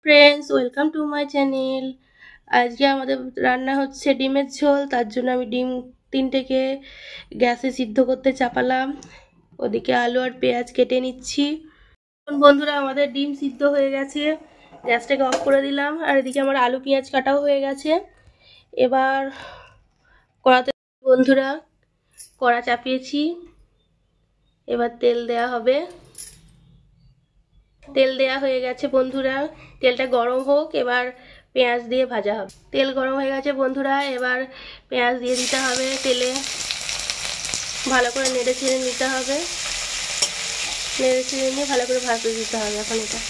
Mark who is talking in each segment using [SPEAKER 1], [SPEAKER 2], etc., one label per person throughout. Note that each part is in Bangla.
[SPEAKER 1] Friends, welcome to my channel. আজকে আমাদের রান্না হচ্ছে ডিমের ঝোল। তার জন্য আমি ডিম 3টেকে গ্যাসে সিদ্ধ করতে চাপালাম। ওদিকে আলু আর পেঁয়াজ কেটে নিচ্ছি। বন্ধুরা, আমাদের ডিম সিদ্ধ হয়ে গেছে, গ্যাসটাকে অফ করে দিলাম। আর এদিকে আমার আলু পেঁয়াজ কাটাও হয়ে গেছে। এবার কড়াতে বন্ধুরা কড়া চাপিয়েছি, এবার তেল দেয়া হবে। তেল দেয়া হয়ে গেছে বন্ধুরা, তেলটা গরম হোক, এবার পেঁয়াজ দিয়ে ভাজা হবে। তেল গরম হয়ে গেছে বন্ধুরা, এবার পেঁয়াজ দিয়ে দিতে হবে তেলে। ভালো করে নেড়ে চেড়ে নিতে হবে, নেড়ে চেড়ে নিয়ে ভালো করে ভাজতে দিতে হবে। এখন এটা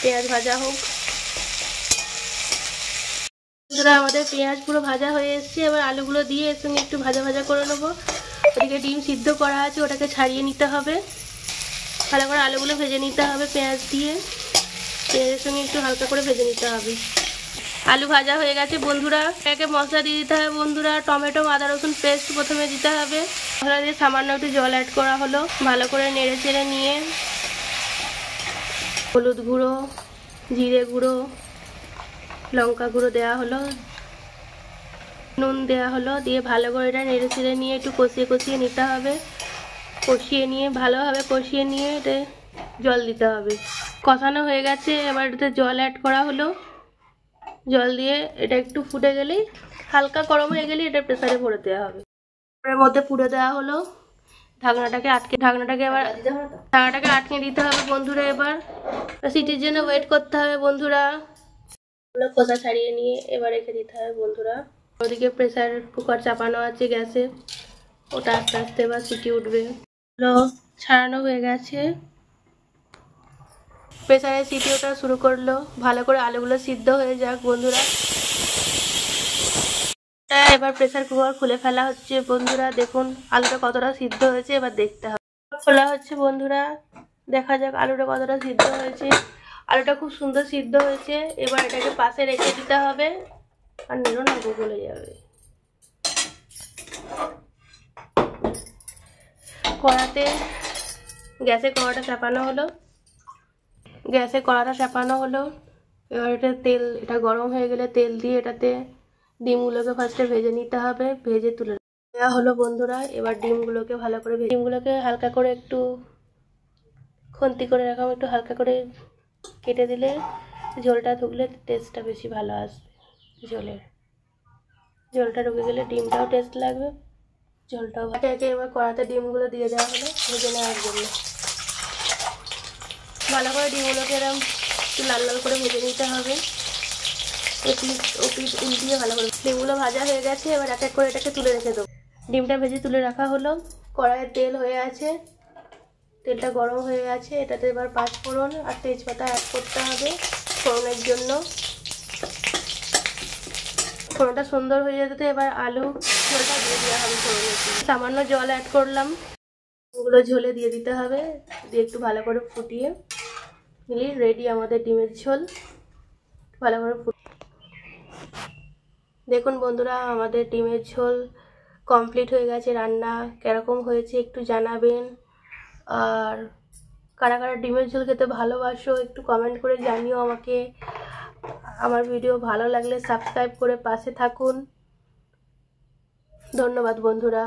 [SPEAKER 1] পেঁয়াজ ভাজা হোক বন্ধুরা। আমাদের পেঁয়াজ পুরো ভাজা হয়ে এসছে, এবার আলুগুলো দিয়ে এর সঙ্গে একটু ভাজা ভাজা করে নেবো। ওদিকে ডিম সিদ্ধ করা আছে, ওটাকে ছাড়িয়ে নিতে হবে। ভালো করে আলুগুলো ভেজে নিতে হবে পেঁয়াজ দিয়ে, পেঁয়াজের সঙ্গে একটু হালকা করে ভেজে নিতে হবে। আলু ভাজা হয়ে গেছে বন্ধুরা, একে মশলা দিয়ে দিতে হবে বন্ধুরা। টমেটো, আদা রসুন পেস্ট প্রথমে দিতে হবে। মশলা দিয়ে সামান্য একটু জল অ্যাড করা হলো। ভালো করে নেড়ে চেড়ে নিয়ে হলুদ গুঁড়ো, জিরে গুঁড়ো, লঙ্কা গুঁড়ো দেওয়া হলো, নুন দেওয়া হলো, দিয়ে ভালো করে এটা নেড়ে চেড়ে নিয়ে একটু কষিয়ে কষিয়ে নিতে হবে। কষিয়ে নিয়ে ভালোভাবে কষিয়ে নিয়ে এটা জল দিতে হবে। কষানো হয়ে গেছে, এবার এটাতে জল অ্যাড করা হলো। জল দিয়ে এটা একটু ফুটে গেলেই, হালকা গরম হয়ে গেলেই এটা প্রেসারে ভরে দেওয়া হবে। এর মধ্যে পুড়ে দেওয়া হলো। ঢাকনাটাকে আটকে দিতে হবে বন্ধুরা। এবার সিটির জন্য ওয়েট করতে হবে বন্ধুরা। খোসা ছাড়িয়ে নিয়ে এবার রেখে দিতে হবে বন্ধুরা। ওদিকে প্রেসার কুকার চাপানো আছে গ্যাসে, ওটা আস্তে আস্তে এবার সিটি উঠবে। ছাড়ানো হয়ে গেছে, প্রেসারে সিটি ওটা শুরু করলো। ভালো করে আলুগুলো সিদ্ধ হয়ে যাক বন্ধুরা। এবার প্রেসার কুকার খুলে ফেলা হচ্ছে বন্ধুরা। দেখুন আলুটা কতটা সিদ্ধ হয়েছে, এবার দেখতে হবে। খোলা হচ্ছে বন্ধুরা, দেখা যাক আলুটা কতটা সিদ্ধ হয়েছে। আলুটা খুব সুন্দর সিদ্ধ হয়েছে। এবার এটাকে পাশে রেখে দিতে হবে, আর নেড়ো না গলে যাবে। গ্যাসে কড়াটা চাপানো হলো। এবার এটা গরম হয়ে গেলে তেল দিয়ে এটাতে ডিমগুলোকে ফার্স্টে ভেজে নিতে হবে, ভেজে তুলে দেওয়া হলো বন্ধুরা। এবার ডিমগুলোকে ভালো করে ডিমগুলোকে হালকা করে একটু খুন্তি করে রাখা, একটু হালকা করে কেটে দিলে ঝোলটা ঢুকলে টেস্টটা বেশি ভালো আসবে। ঝোলটা ঢুকে গেলে ডিমটাও টেস্ট লাগবে, ঝোলটাও। একে এবার কড়াতে ডিমগুলো দিয়ে দেওয়া হলো ভেজে নেওয়ার জন্য। ভালো করে ডিমগুলোকে এরকম একটু লাল লাল করে ভেজে নিতে হবে। উল্টিয়ে ভালো করে ডিমগুলো ভাজা হয়ে গেছে। এবার এক এক করে এটাকে তুলে রেখে দেবো। ডিমটা ভেজে তুলে রাখা হলো। কড়াইয়ে তেল হয়ে আছে, তেলটা গরম হয়ে গেছে। এটাতে এবার পাঁচফোড়ন আর তেজপাতা অ্যাড করতে হবে ফোড়নের জন্য। ফোড়নটা সুন্দর হয়ে যেতে এবার আলু ঝোলটা দিয়ে দেওয়া হবে ফোড়নের জন্য। সামান্য জল অ্যাড করলাম, ওগুলো ঝোলে দিয়ে দিতে হবে। দিয়ে একটু ভালো করে ফুটিয়ে নিলে রেডি আমাদের ডিমের ঝোল। ভালো করে দেখুন বন্ধুরা, আমাদের ডিমের ঝোল কমপ্লিট হয়ে গেছে। রান্না কিরকম হয়েছে একটু জানাবেন। আর কারা কারা ডিমের ঝোল খেতে ভালোবাসো একটু কমেন্ট করে জানিও আমাকে। আমার ভিডিও ভালো লাগলে সাবস্ক্রাইব করে পাশে থাকুন। ধন্যবাদ বন্ধুরা।